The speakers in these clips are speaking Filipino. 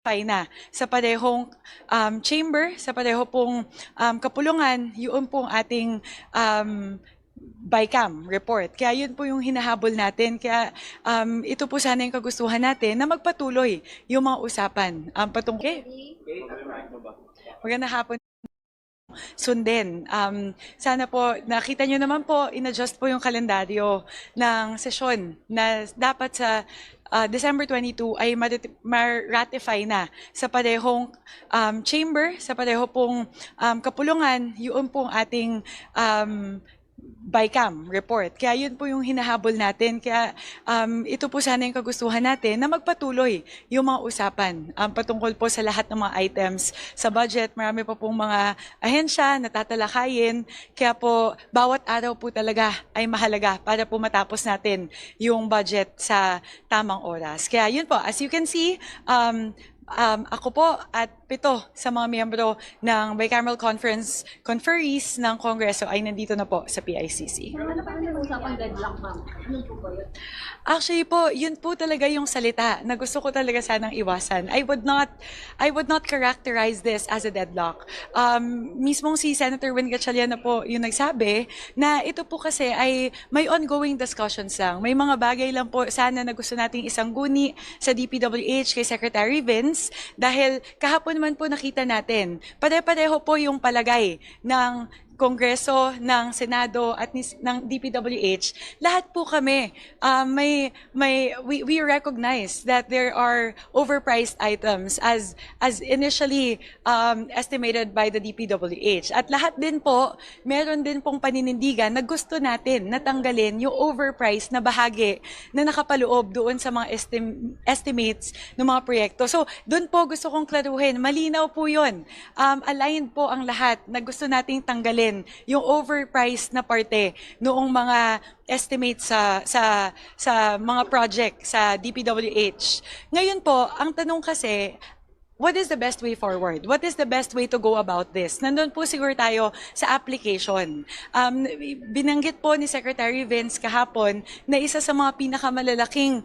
ma-ratify na sa parehong chamber, sa pareho pong kapulungan, yun pong ating BICAM report. Kaya yun po yung hinahabol natin. Kaya ito po sana yung kagustuhan natin na magpatuloy yung mga usapan patungkol. Magandang hapon. Sundin. Sana po, nakita nyo naman po, in-adjust po yung kalendaryo ng sesyon na dapat sa December 22 ay ma-ratify na sa parehong chamber, sa pareho pong kapulungan, yun pong ating BICAM report. Kaya yun po yung hinahabol natin. Kaya ito po sana yung kagustuhan natin na magpatuloy yung mga usapan patungkol po sa lahat ng mga items sa budget. Marami pa pong mga ahensya na tatalakayin. Kaya po bawat araw po talaga ay mahalaga para po matapos natin yung budget sa tamang oras. Kaya yun po, as you can see, ako po at 7 sa mga miyembro ng Bicameral Conferees ng Kongreso ay nandito na po sa PICC. Ano pa ang usapang deadlock, ma'am? Ano po ba yun? Actually po, yun po talaga yung salita na gusto ko talaga sanang iwasan. I would not characterize this as a deadlock. Mismong si Senator Win Gatchalian na po yung nagsabi na ito po kasi ay may ongoing discussions lang. May mga bagay lang po sana na gusto nating isangguni sa DPWH kay Secretary Vince dahil kahapon naman po nakita natin, pare-pareho po yung palagay ng Kongreso, ng Senado at ng DPWH, lahat po kami we recognize that there are overpriced items as initially estimated by the DPWH. At lahat din po, meron din pong paninindigan na gusto natin natanggalin yung overpriced na bahagi na nakapaloob doon sa mga estimates ng mga proyekto. So, doon po gusto kong klaruhin, malinaw po yun. Aligned po ang lahat na gusto nating tanggalin yung overpriced na parte noong mga estimates sa mga project sa DPWH. Ngayon po, ang tanong kasi, what is the best way forward? What is the best way to go about this? Nandun po siguro tayo sa application. Binanggit po ni Secretary Vince kahapon na isa sa mga pinakamalalaking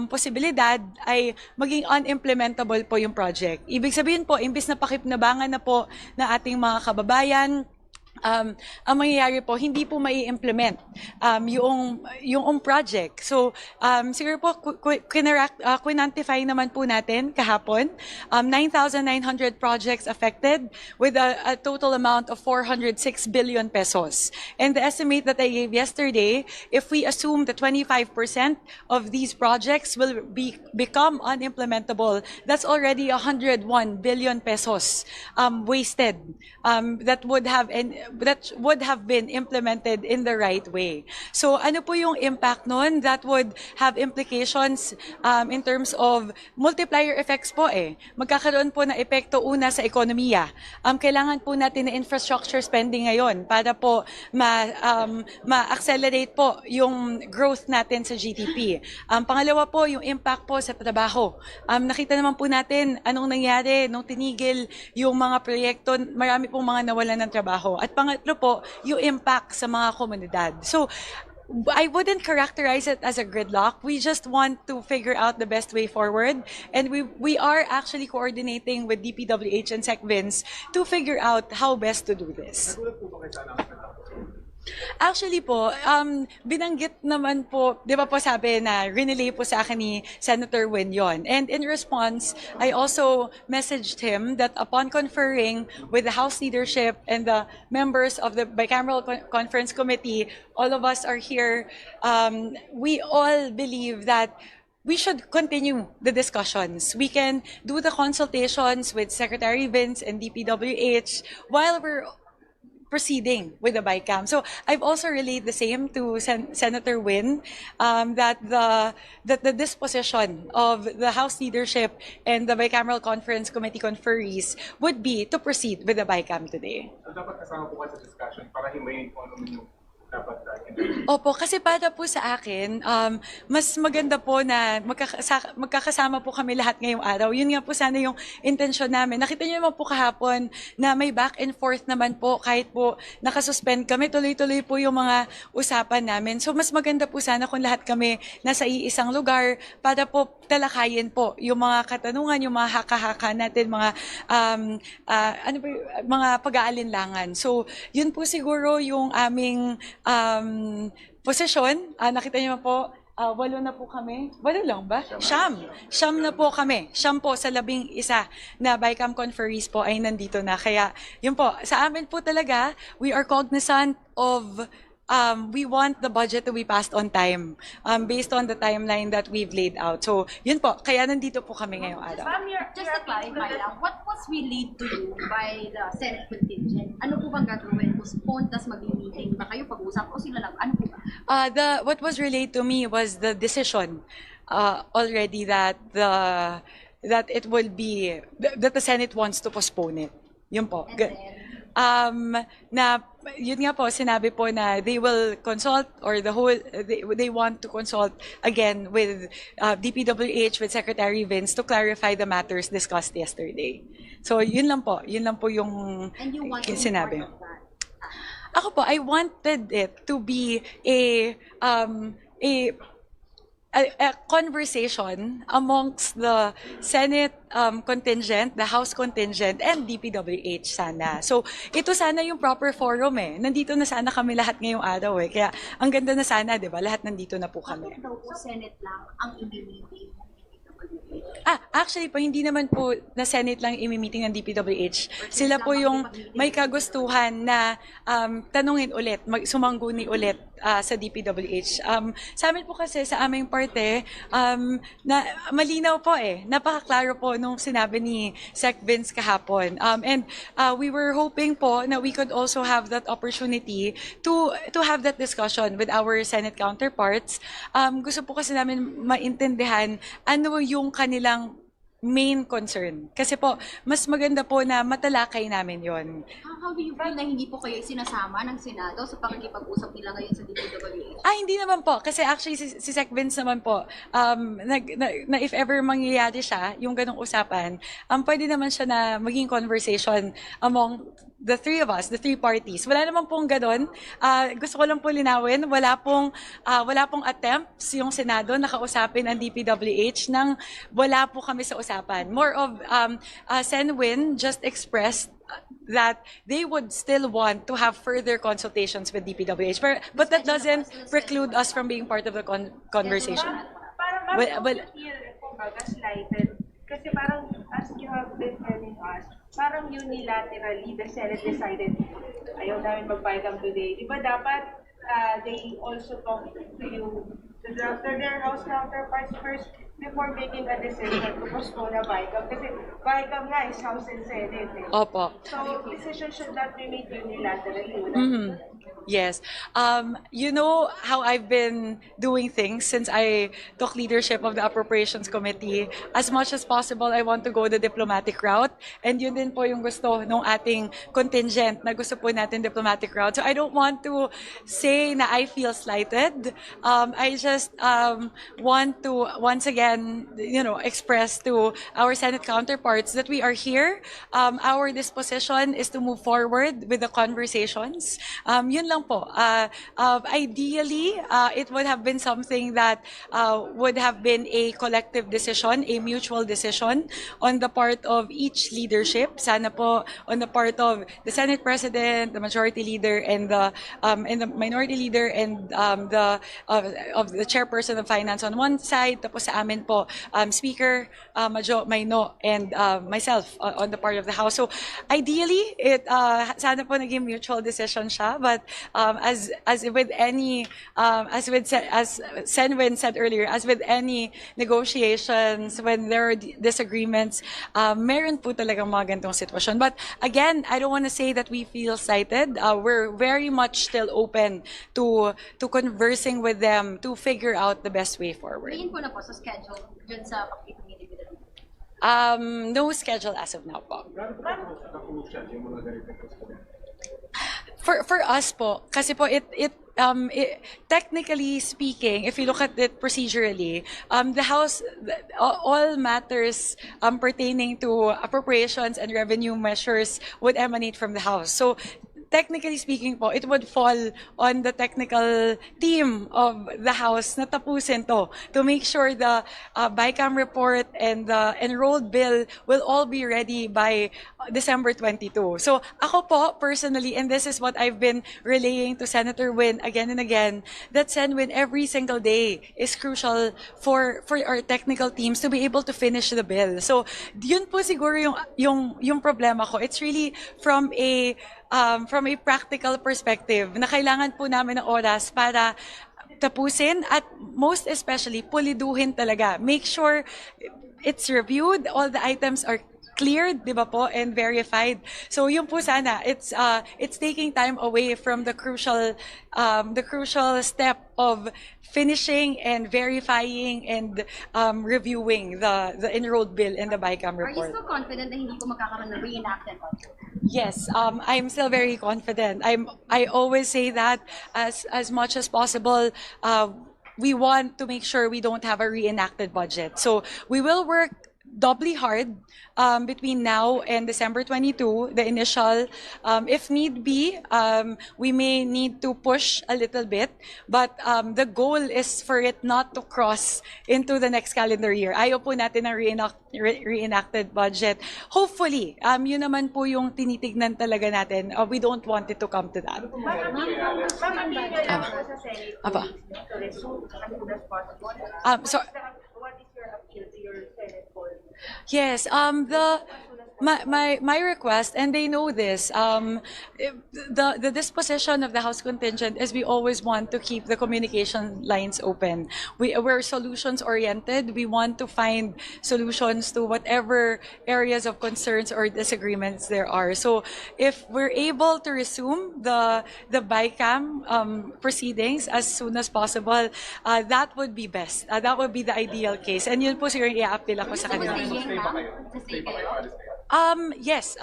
posibilidad ay maging unimplementable po yung project. Ibig sabihin po, imbis na pakipnabangan na po na ating mga kababayan, ang mangyayari po, hindi po mai-implement yung project. So, siguro po, quinantify naman po natin kahapon, 9,900 projects affected with a total amount of 406 billion pesos. And the estimate that I gave yesterday, if we assume that 25% of these projects will become unimplementable, that's already 101 billion pesos wasted that would have been implemented in the right way. So ano po yung impact nun? That would have implications in terms of multiplier effects po eh. Magkakaroon po ng epekto una sa ekonomiya. Kailangan po natin na infrastructure spending ngayon para po ma-accelerate po yung growth natin sa GDP. Pangalawa po, yung impact po sa trabaho. Nakita naman po natin anong nangyari nung tinigil yung mga proyekto, marami pong mga nawalan ng trabaho. At pangatlo po, yung impact sa mga komunidad. So, I wouldn't characterize it as a gridlock. We just want to figure out the best way forward. And we are actually coordinating with DPWH and SecVince to figure out how best to do this. Actually po, binanggit naman po, di ba po sabi na rinelay po sa akin ni Senator Win yon. And in response, I also messaged him that upon conferring with the House leadership and the members of the Bicameral Conference Committee, all of us are here, we all believe that we should continue the discussions. We can do the consultations with Secretary Vince and DPWH while we're proceeding with the BICAM. So I've also relayed the same to Senator Win, that the disposition of the House leadership and the Bicameral Conference Committee conferees would be to proceed with the BICAM today. So dapat kasama po kayo sa discussion para himayin kung ano yung dapat Opo, kasi para po sa akin, mas maganda po na magkakasama po kami lahat ngayong araw. Yun nga po sana yung intensyon namin. Nakita niyo naman po kahapon na may back and forth naman po kahit po nakasuspend kami. Tuloy-tuloy po yung mga usapan namin. So mas maganda po sana kung lahat kami nasa iisang lugar para po talakayin po yung mga katanungan, yung mga haka-haka natin, mga mga pag-aalinlangan. So, yun po siguro yung aming posisyon. Nakita niyo po, 8 na po kami. 8 lang ba? Siyam na po kami. Siyam po sa 11 na BICAM conferees po ay nandito na. Kaya, yun po, sa amin po talaga, we are cognizant of we want the budget to be passed on time based on the timeline that we've laid out. So, yun po. Kaya nandito po kami ngayong araw. Ma'am, just to clarify lang, what was relayed to you by the Senate contingent? Ano po bang gagawin? Postpone, tas mag-meeting ba kayo pag-usap o sila lang? Ano po ba? What was relayed to me was the decision already that it will be that the Senate wants to postpone it. Yun po. And then, Yun nga po, sinabi po na they will consult or they want to consult again with DPWH, with Secretary Vince to clarify the matters discussed yesterday. So yun lang po yung and you want to be sinabi. part of that? Ako po, I wanted it to be a conversation amongst the Senate contingent, the House contingent, and DPWH sana. So, ito sana yung proper forum eh. Nandito na sana kami lahat ngayong araw eh. Kaya, ang ganda na sana, di ba? Lahat nandito na po kami. Bakit daw po Senate lang ang i-meeting? Actually po, hindi naman po na Senate lang imi-meeting ng DPWH. Sila po yung may kagustuhan na tanungin ulit, sumangguni ulit sa DPWH. Sa amin po kasi, sa aming parte, na malinaw po eh. Napakaklaro po nung sinabi ni Sec Vince kahapon. And we were hoping po na we could also have that opportunity to have that discussion with our Senate counterparts. Gusto po kasi namin maintindihan ano yung kanilang main concern. Kasi po, mas maganda po na matalakay namin yon. How do you feel na hindi po kayo sinasama ng Senado sa pakikipag-usap nila ngayon sa DPWH? Hindi naman po. Kasi actually, si Sec Vince naman po, na if ever mangyayari siya, yung ganong usapan, pwede naman siya na maging conversation among the three of us, the three parties. Wala naman pong ganon. Gusto ko lang po linawin, wala pong attempts yung Senado na kausapin ang DPWH nang wala po kami sa usapan. More of, Sen Win just expressed that they would still want to have further consultations with DPWH. But that doesn't preclude us from being part of the conversation. Parang Well, feel kumbaga slighted. Kasi parang, as you have been telling us, parang unilaterally, the Senate decided, ayaw namin mag-BICAM today. Di ba dapat they also talk to you, to their House counterparts first before making a decision to postpone a BICAM? Kasi BICAM nga is House and Senate. Eh. Opo. So, decision should not be made unilaterally. Yes. You know how I've been doing things since I took leadership of the Appropriations Committee. As much as possible, I want to go the diplomatic route. And yun din po yung gusto ng ating contingent na gusto po natin diplomatic route. So I don't want to say na I feel slighted. I just want to once again, express to our Senate counterparts that we are here. Our disposition is to move forward with the conversations. Yun lang po. Ideally, it would have been something that would have been a collective decision, a mutual decision on the part of each leadership. Sana po on the part of the Senate President, the Majority Leader, and the Minority Leader, and of the Chairperson of Finance on one side. Tapos sa amin po, Speaker Majo Maino, and myself on the part of the House. So ideally, sana po naging mutual decision siya. But as Senwin said earlier, as with any negotiations, when there are disagreements, meron po talagang mga ganitong sitwasyon. But again, I don't want to say that we feel slighted. We're very much still open to conversing with them to figure out the best way forward. Tingin po na po sa schedule dyan sa pakikipag-meeting with them. No schedule as of now po. Na-crucial yung mga ganitong question. For us po, kasi po technically speaking, if you look at it procedurally, the House, all matters pertaining to appropriations and revenue measures would emanate from the House. So technically speaking po, it would fall on the technical team of the House na tapusin to make sure the BICAM report and the enrolled bill will all be ready by December 22. So ako po, personally, and this is what I've been relaying to Senator Win again and again, that Sen-Win every single day is crucial for our technical teams to be able to finish the bill. So yun po siguro yung problema ko. It's really from a practical perspective na kailangan po namin ng oras para tapusin at most especially puliduhin talaga. Make sure it's reviewed, all the items are cleared, di ba po, and verified. So yun po sana, it's taking time away from the crucial step of finishing and verifying and reviewing the enrolled bill in the BICAM Are you report. still confident na hindi po magkakaroon ng reenacted budget? Yes, I'm still very confident. I always say that as much as possible. We want to make sure we don't have a reenacted budget. So we will work doubly hard between now and December 22, the initial. If need be, we may need to push a little bit, but the goal is for it not to cross into the next calendar year. Ayaw po natin ng reenacted budget. Hopefully, yun naman po yung tinitignan talaga natin. We don't want it to come to that. Ma'am, hindi nyo lang po sa Senate Apa. to resume as soon as possible. So What is your appeal to your Senate board? yes, my request, and they know this, the disposition of the House contingent is we always want to keep the communication lines open. We're solutions oriented. We want to find solutions to whatever areas of concerns or disagreements there are. So if we're able to resume the BICAM proceedings as soon as possible, that would be best. That would be the ideal case. And yun po siguro i-appeal ako sa kanila. Stay kayo? Yes,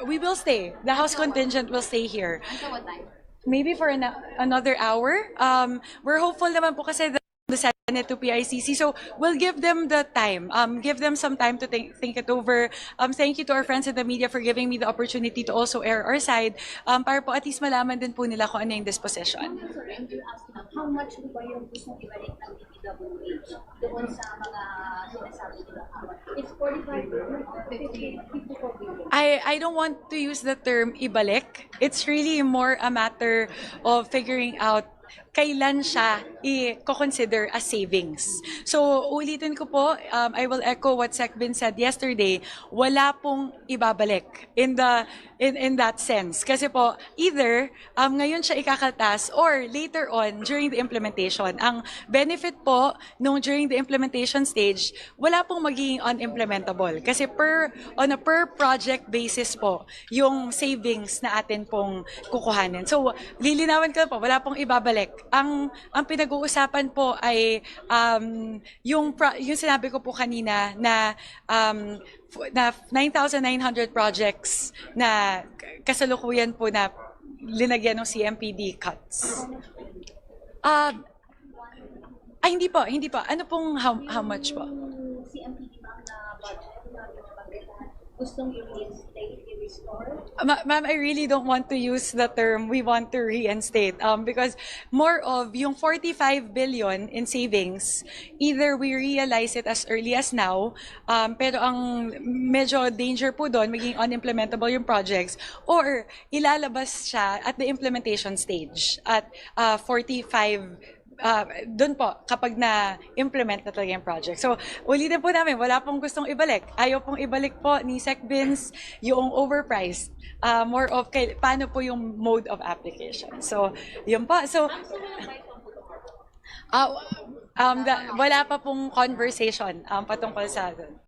we will stay. The House contingent will stay here. Until what time? Maybe for another hour. We're hopeful naman po kasi the Senate to PICC. So we'll give them the time. Give them some time to think it over. Thank you to our friends in the media for giving me the opportunity to also air our side. Para po at least malaman din po nila kung ano yung disposition. Sorry, I'm just asking, how much ba yung gustong ibalik ng DPWH doon sa mga sinasabi nila? It's 45 billion, 54 billion. I don't want to use the term ibalik. It's really more a matter of figuring out kailan siya i-consider as savings. So, ulitin ko po, I will echo what Sec Bin said yesterday, wala pong ibabalik in that sense. Kasi po, either ngayon siya ikakaltas or later on during the implementation. Ang benefit po nung during the implementation stage, wala pong magiging unimplementable. Kasi on a per project basis po, yung savings na atin pong kukuhanin. So, lilinawin ko po, wala pong ibabalik. Ang pinag-uusapan po ay yung sinabi ko po kanina na 9,900 projects na kasalukuyan po na linagyan ng CMPD cuts. Hindi po. Ano pong how much po? CMPD ma'am na budget na binabagay gustong i-reinstate, i-restore? Ma'am, I really don't want to use the term we want to reinstate because more of yung 45 billion in savings, either we realize it as early as now, pero ang medyo danger po doon, maging unimplementable yung projects, or ilalabas siya at the implementation stage at 45 doon po, kapag na-implement na talaga yung project. So, ulitin po namin, wala pong gustong ibalik. Ayaw pong ibalik po ni Sec Bins yung overpriced. More of, paano po yung mode of application. So, yun po. So, wala pa pong conversation patungkol sa doon.